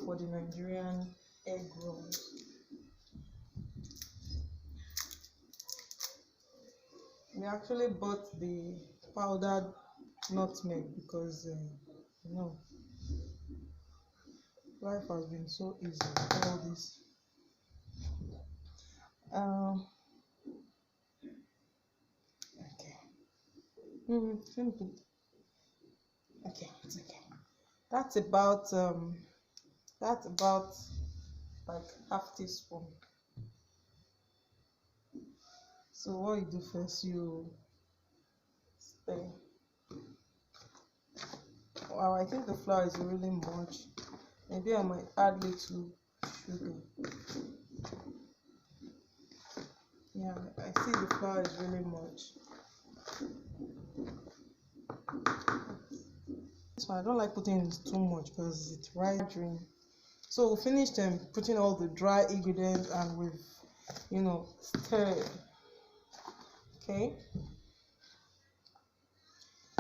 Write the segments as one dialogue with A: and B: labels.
A: For the Nigerian egg rolls. We actually bought the powdered nutmeg because you know, life has been so easy with all this. Okay. Simple. Okay, it's okay. That's about like half teaspoon. So what you do first, you stir. Wow, I think the flour is really much. Maybe I might add little sugar. Yeah, I see the flour is really much. So I don't like putting in too much because it's margarine. So we finished putting all the dry ingredients and we've, stirred. Okay.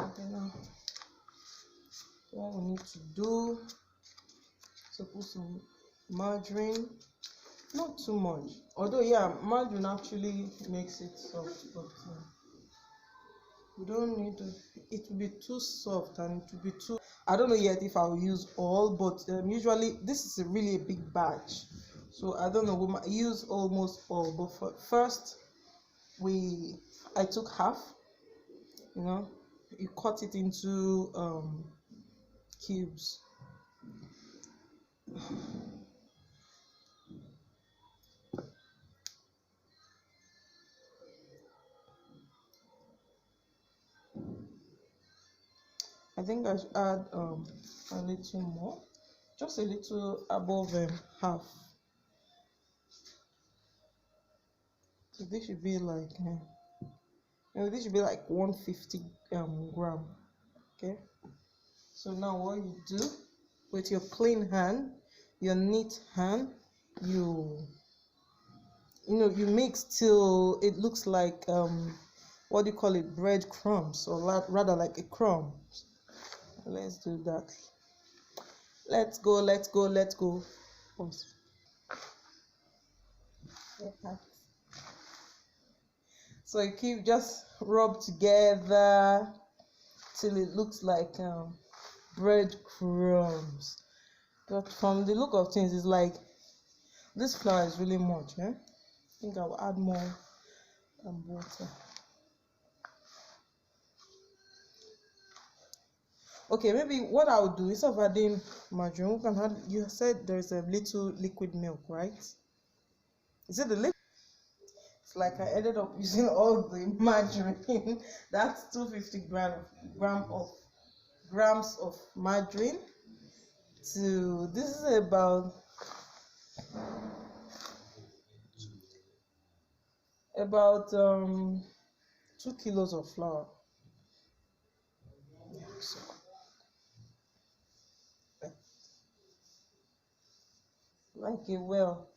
A: Okay, now what we need to do is put some margarine, not too much. Although yeah, margarine actually makes it soft, but we don't need to. It will be too soft and it will be too. I don't know yet if I'll use all, but usually this is really a big batch, so I don't know. We might use almost all, but first I took half, you cut it into cubes. I think I should add a little more, just a little above half. So this should be like this should be like 150 gram. Okay. So now what you do with your clean hand, your neat hand, you mix till it looks like what do you call it, bread crumbs, or rather like a crumb. Let's do that. Let's go. Pause. So you keep just rub together till it looks like bread crumbs. But from the look of things, it's like this flour is really much. I think I will add more water. Okay, maybe what I'll do instead of adding margarine, we can add. You said there's a little liquid milk, right? Is it the liquid? It's like I ended up using all the margarine. That's 250 grams of margarine. This is about 2 kilos of flour. So, like it well,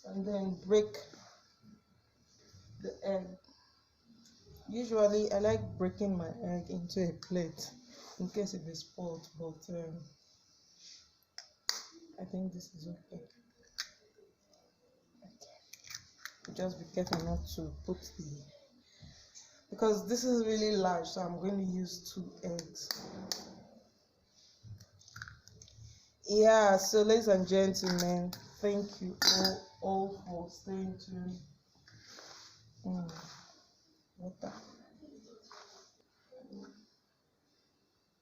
A: and then break the egg. Usually I like breaking my egg into a plate in case it is spoiled, but I think this is okay. Just be careful not to put because this is really large, so I'm going to use 2 eggs. Yeah, so ladies and gentlemen, thank you all for staying tuned. Water.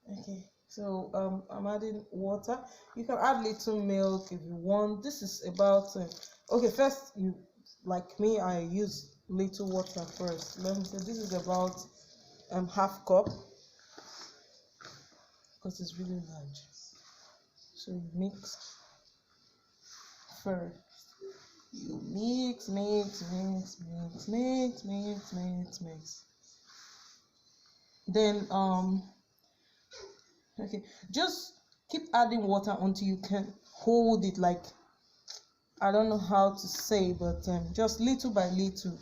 A: Okay, so I'm adding water. You can add little milk if you want. This is about okay, first, you like me, I use little water first. Let me say this is about half cup, because it's really large. So you mix first. You mix. Then okay, just keep adding water until you can hold it, like, I don't know how to say, but just little by little,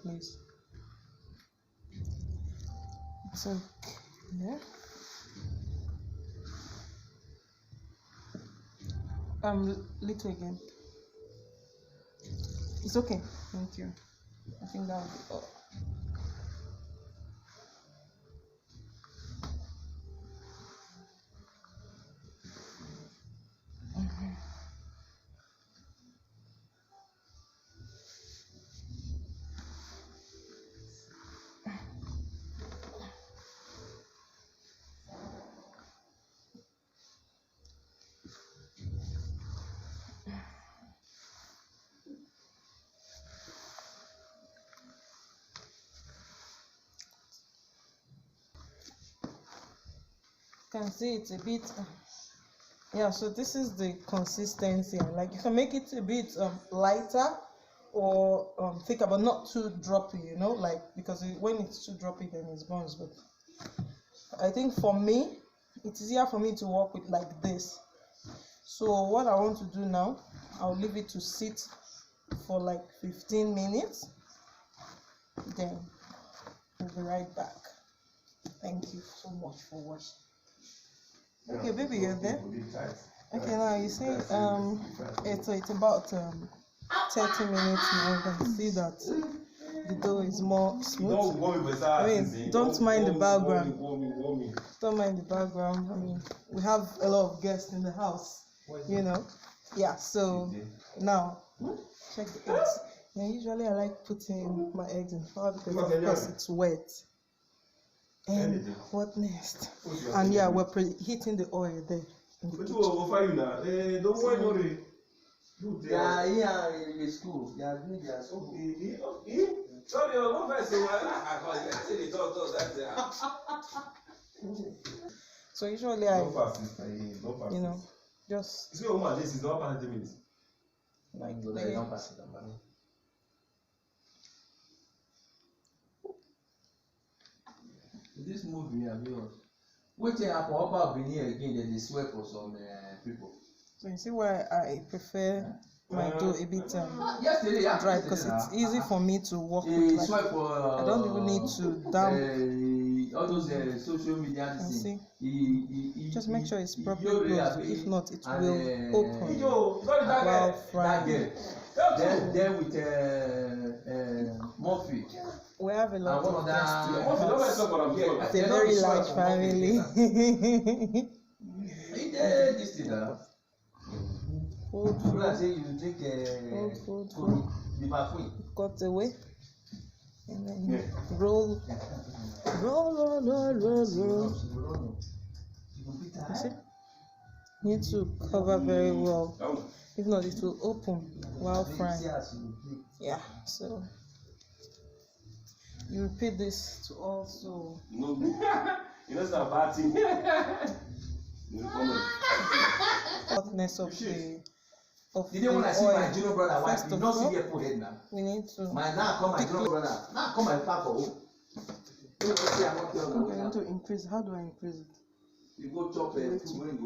A: please. So yeah. Little again. It's okay. Thank you. I think that will be all. Can see it's a bit yeah, so this is the consistency. Like, you can make it a bit lighter or thicker, but not too droppy, like, because when it's too droppy then it burns. But I think for me it's easier for me to work with like this. So what I want to do now, I'll leave it to sit for like 15 minutes, then we'll be right back. Thank you so much for watching. Okay, baby, you're there. Okay, now you see it's about 30 minutes now. You can see that the dough is more smooth. I mean, don't mind the background. Don't mind the background. I mean, we have a lot of guests in the house, Yeah, so now check the eggs. Yeah, usually I like putting my eggs in flour because of course it's wet. and hotness. And yeah, we're preheating the oil there in the kitchen.
B: Don't worry.
C: Yeah, in school. They are doing their school.
B: Sorry, no first.
A: So usually you know, just
B: this is not part of the minutes.
C: This movie, which happen about Benin again, they swear for some people.
A: so you see why I prefer my dough a bit
C: Yesterday,
A: dry, because it's easy for me to work with. Like, I don't even need to damp
C: all those social media
A: see. Just make sure it's
C: he
A: properly closed. If not, it will open while frying.
C: Then with Murphy.
A: We have a lot of guests here.
B: It's
A: a very large family.
C: This thing,
A: Food,
C: say you drink
A: food. Cut away. And then roll. You see? You need to cover very well. If not, it will open while frying. Yeah, so you repeat this to also.
B: No, you know it's not a bad thing.
A: Hotness of the
C: Did you want to see my junior brother wife?
A: First
C: You
A: of
C: not see
A: all,
C: their forehead now.
A: we need to.
C: Now come my junior brother. Now come my papa.
A: Okay, I need to increase. How do I increase it?
C: You go chop food when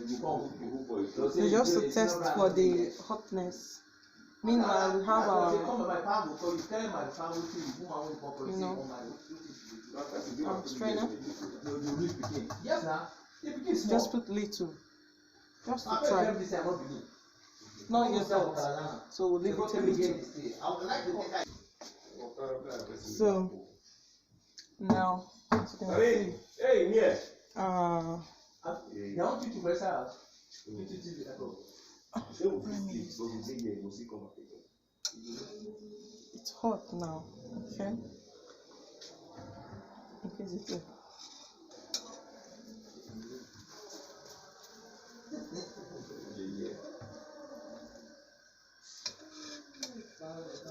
C: you come for it.
A: So just to test for the hotness. Meanwhile, we have our, you know, our strainer.
C: Yes, now.
A: Just put little, just to try. Not yet hot, so we'll leave it a little. So now, as you can see, it's hot now. Okay, increase it there.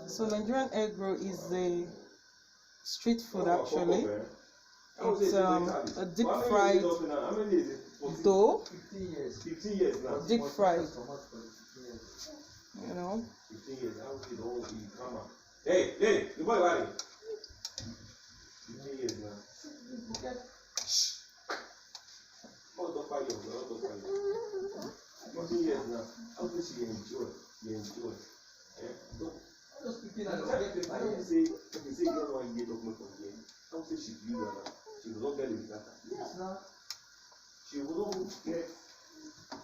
A: So Nigerian egg roll is a street food actually. It's a deep fried dough.
B: 15 years now.
A: Deep fried. You know.
B: 15 years. Hey, the boy ready. 15 years now. Hold the fire, hold the fire. 15 years now. How does she enjoy? You enjoy. Say, get one year document from here. How say she do that? She will not get it that. Yes, now. She will not get.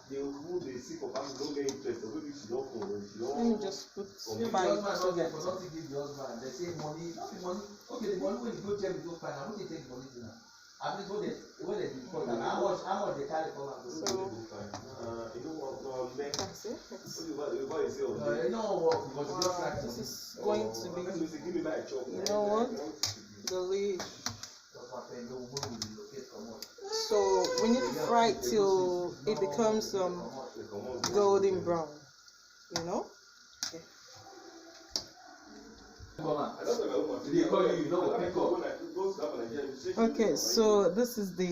B: They will move the sick of us, don't get interested. Maybe she don't know.
A: Let me just put
C: five. They say money, okay, the money when you go check, you go find out. How do you take money to now? I mean, when they report that, how much they carry for them?
A: So,
B: you know what?
A: that's it. This is going to be, you know what? The leaf. So we need to fry it till it becomes golden brown. You know? Okay, so this is the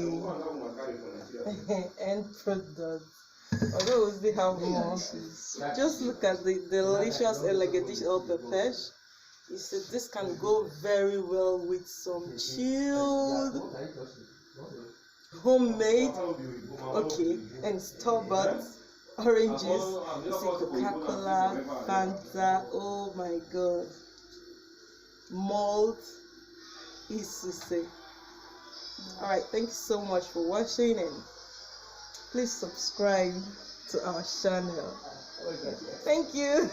A: end product. Although we still have more, just look at the delicious elegant dish of the pesh. You see, this can go very well with some chilled homemade, okay, and store-bought oranges. You see, Coca-Cola, Fanta. Oh my God, malt is to say. All right, thank you so much for watching, and please subscribe to our channel. Thank you.